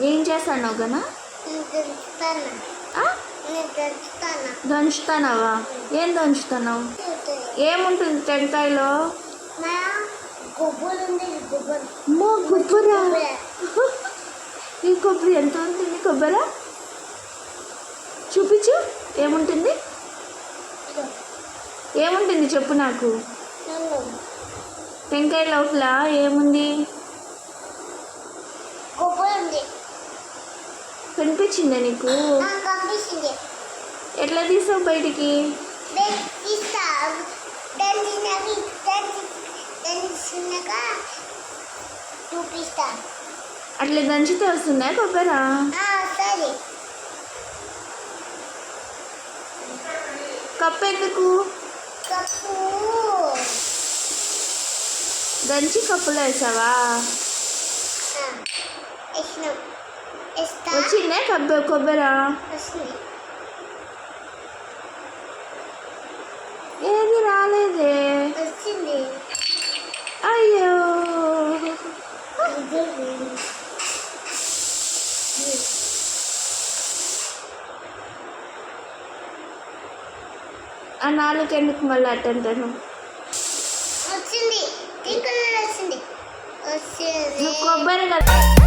ఏం చేస్తాను గనా? దంచుతానవా? ఏం దంచుతున్నావు? ఏముంటుంది టెంకాయలో? అమ్మో కొబ్బరా! ఈ కొబ్బరి ఎంత ఉంటుంది? కొబ్బరా చూపించు. ఏముంటుంది? ఏముంటుంది చెప్పు నాకు. టెంకాయ లోపల ఏముంది? కనిపించిందా నీకు? ఎట్లా తీసావు బయటికి? అట్లా దంచితే వస్తుందా కొబ్బరా? కప్పు ఎందుకు? దంచి కప్పులో వేసావా? వచ్చిందే కొబ్బరా? ఏది రాలేదే. అయ్యో ఆ నాలుగు ఎందుకు మళ్ళీ అట్టంటాను? వచ్చింది. కొబ్బరి కదా.